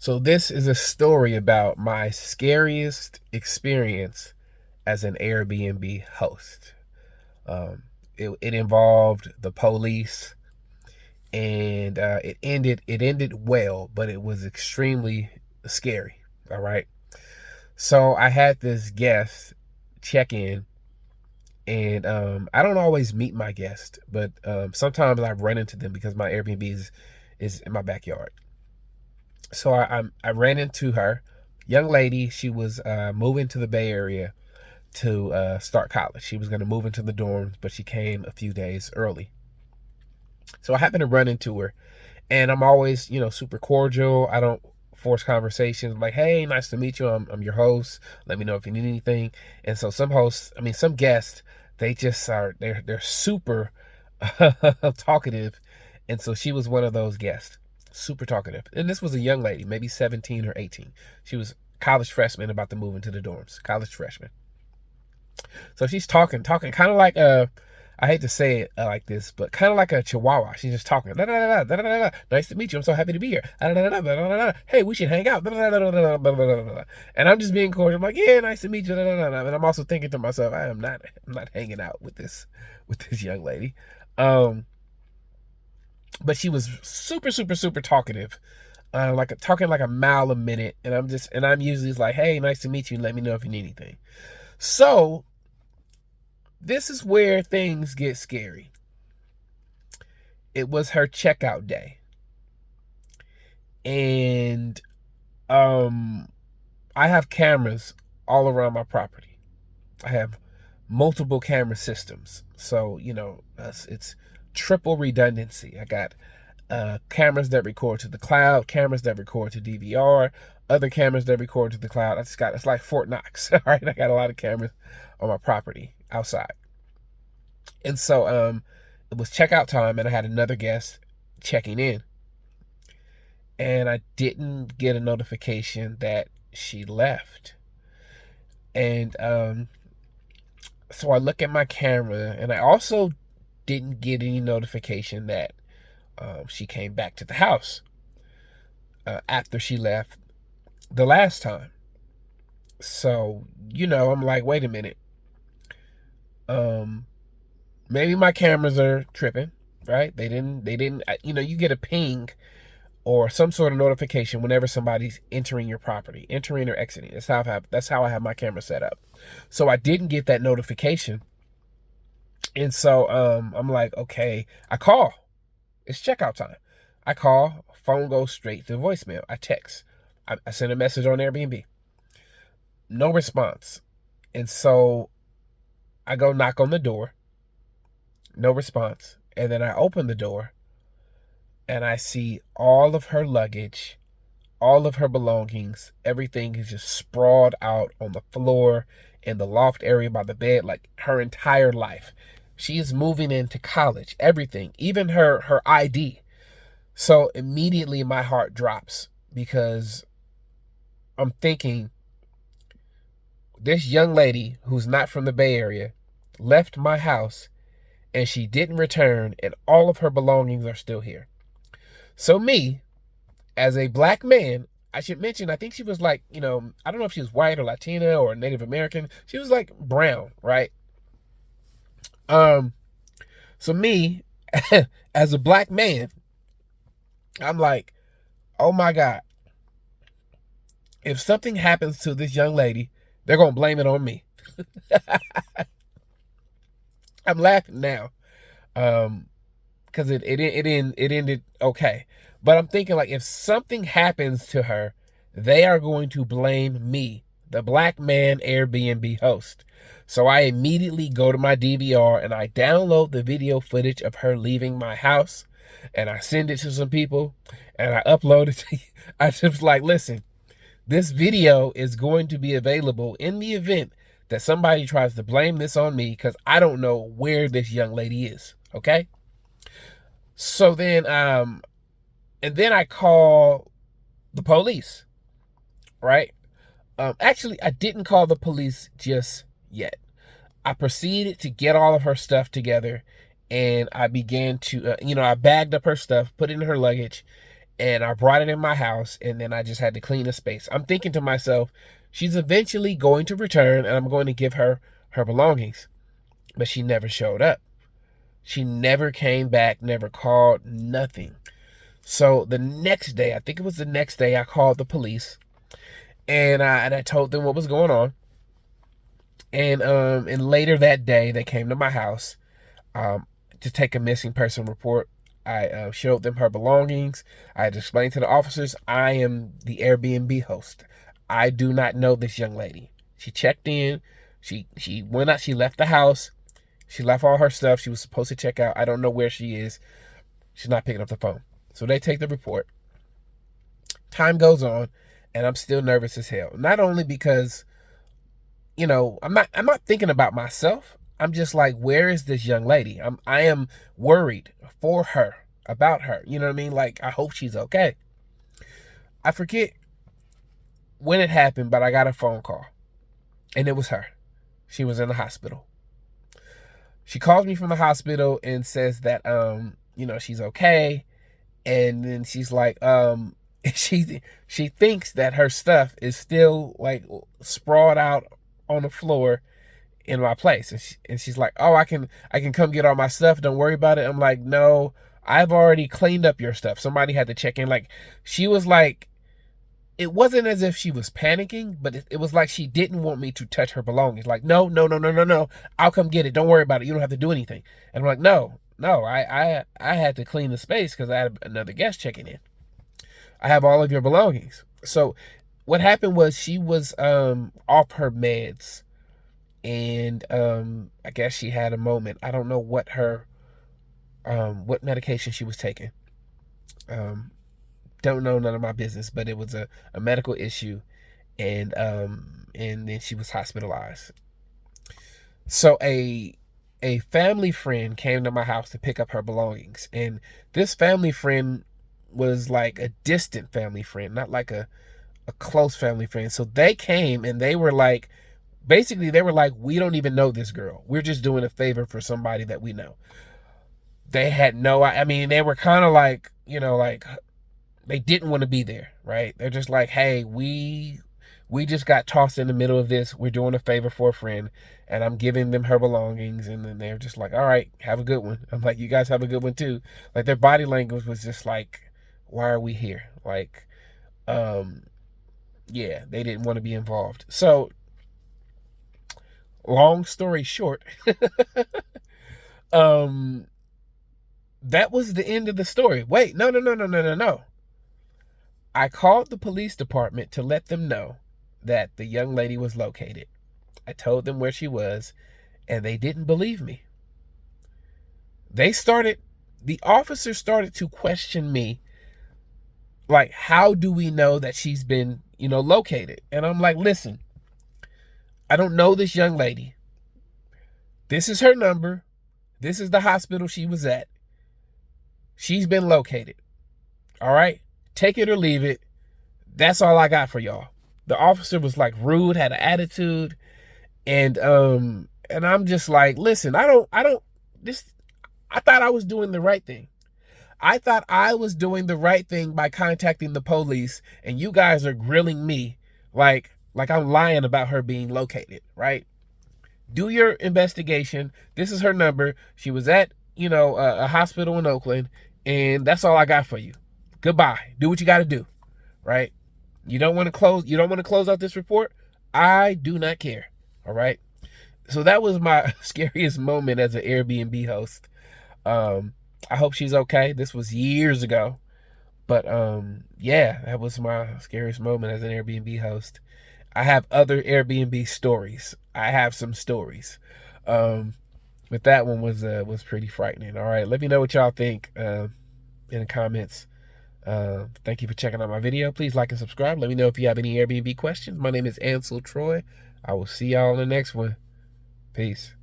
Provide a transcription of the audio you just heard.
So this is a story about my scariest experience as an Airbnb host. Um, it involved the police, and it ended well, but it was extremely scary. All right. So I had this guest check in, and I don't always meet my guest, but sometimes I run into them because my Airbnb is in my backyard. So I ran into her, young lady. She was moving to the Bay Area to start college. She was going to move into the dorms, but she came a few days early. So I happened to run into her, and I'm always, super cordial. I don't force conversations. I'm like, hey, nice to meet you. I'm your host. Let me know if you need anything. And so some hosts, some guests, they just are they're super talkative, and so she was one of those guests, super talkative. And this was a young lady, maybe 17 or 18. She was college freshman about to move into the dorms, college freshman. So she's talking, kind of like I hate to say it like this, but kind of like a chihuahua. She's just talking. Da, da, da, da, da, da, da. Nice to meet you. I'm so happy to be here. Da, da, da, da, da, da, da. Hey, we should hang out. Da, da, da, da, da, da, da, da. And I'm just being cordial. I'm like, yeah, nice to meet you. Da, da, da, da. And I'm also thinking to myself, I'm not hanging out with this young lady. But she was super, super, super talkative. Talking like a mile a minute, and I'm usually just like, hey, nice to meet you. Let me know if you need anything. So this is where things get scary. It was her checkout day. And I have cameras all around my property. I have multiple camera systems. So, it's triple redundancy. I got cameras that record to the cloud, cameras that record to DVR, other cameras that record to the cloud. It's like Fort Knox. All right. I got a lot of cameras on my property outside. And so it was checkout time, and I had another guest checking in. And I didn't get a notification that she left. And so I look at my camera, and I also didn't get any notification that she came back to the house after she left the last time. So, I'm like, wait a minute. Maybe my cameras are tripping, right? They didn't, you get a ping or some sort of notification whenever somebody's entering your property, entering or exiting. That's how I have my camera set up. So I didn't get that notification. And so I'm like, okay, I call. It's checkout time. I call, phone goes straight to voicemail. I text. I send a message on Airbnb. No response. And so I go knock on the door. No response. And then I open the door, and I see all of her luggage, all of her belongings. Everything is just sprawled out on the floor in the loft area by the bed, like her entire life. She is moving into college, everything, even her ID. So immediately my heart drops because I'm thinking, this young lady who's not from the Bay Area left my house, and she didn't return, and all of her belongings are still here. So me, as a black man, I should mention, I think she was like, I don't know if she was white or Latina or Native American. She was like brown, right? So me, as a black man, I'm like, oh my God, if something happens to this young lady, they're going to blame it on me. I'm laughing now. Because it ended okay. But I'm thinking, like, if something happens to her, they are going to blame me, the black man Airbnb host. So I immediately go to my DVR, and I download the video footage of her leaving my house, and I send it to some people, and I upload it to I just like, listen, this video is going to be available in the event that somebody tries to blame this on me, because I don't know where this young lady is. Okay? So then, and then I call the police, right? Actually, I didn't call the police just yet. I proceeded to get all of her stuff together, and I began to, I bagged up her stuff, put it in her luggage, and I brought it in my house, and then I just had to clean the space. I'm thinking to myself, she's eventually going to return, and I'm going to give her her belongings. But she never showed up. She never came back, never called, nothing. So the next day, I think it was the next day, I called the police, and I told them what was going on. And later that day, they came to my house to take a missing person report. I showed them her belongings. I had explained to the officers, I am the Airbnb host. I do not know this young lady. She checked in. She went out. She left the house. She left all her stuff. She was supposed to check out. I don't know where she is. She's not picking up the phone. So they take the report. Time goes on, and I'm still nervous as hell. Not only because, I'm not thinking about myself. I'm just like, where is this young lady? I am worried for her, about her. You know what I mean? Like, I hope she's okay. I forget when it happened, but I got a phone call, and it was her. She was in the hospital. She calls me from the hospital and says that she's okay. And then she's like, she thinks that her stuff is still like sprawled out on the floor in my place. And she's like, oh, I can come get all my stuff. Don't worry about it. I'm like, no, I've already cleaned up your stuff. Somebody had to check in. Like, she was like, it wasn't as if she was panicking, but it was like she didn't want me to touch her belongings. Like, no, no, no, no, no, no. I'll come get it. Don't worry about it. You don't have to do anything. And I'm like, no, I had to clean the space because I had another guest checking in. I have all of your belongings. So what happened was she was off her meds, and I guess she had a moment. I don't know what what medication she was taking. Don't know, none of my business, but it was a medical issue, and then she was hospitalized. So a family friend came to my house to pick up her belongings, and this family friend was like a distant family friend, not like a close family friend. So they came, and they were like, basically they were like, we don't even know this girl. We're just doing a favor for somebody that we know. They had no, I mean, they were kind of like, like, they didn't want to be there, right? They're just like, hey, we just got tossed in the middle of this. We're doing a favor for a friend, and I'm giving them her belongings. And then they're just like, all right, have a good one. I'm like, you guys have a good one too. Like, their body language was just like, why are we here? Like, yeah, they didn't want to be involved. So, long story short, that was the end of the story. Wait, no. I called the police department to let them know that the young lady was located. I told them where she was, and they didn't believe me. The officers started to question me, like, how do we know that she's been, located? And I'm like, listen, I don't know this young lady. This is her number. This is the hospital she was at. She's been located. All right? Take it or leave it. That's all I got for y'all. The officer was like rude, had an attitude, and I'm just like, listen, I thought I was doing the right thing. I thought I was doing the right thing by contacting the police, and you guys are grilling me like I'm lying about her being located, right? Do your investigation. This is her number. She was at, a hospital in Oakland, and that's all I got for you. Goodbye. Do what you got to do, right? You don't want to close out this report? I do not care, all right? So that was my scariest moment as an Airbnb host. I hope she's okay. This was years ago. But yeah, that was my scariest moment as an Airbnb host. I have other Airbnb stories. I have some stories. But that one was pretty frightening. All right, let me know what y'all think in the comments. Thank you for checking out my video. Please like and subscribe. Let me know if you have any Airbnb questions. My name is Ansel Troy. I will see y'all in the next one. Peace.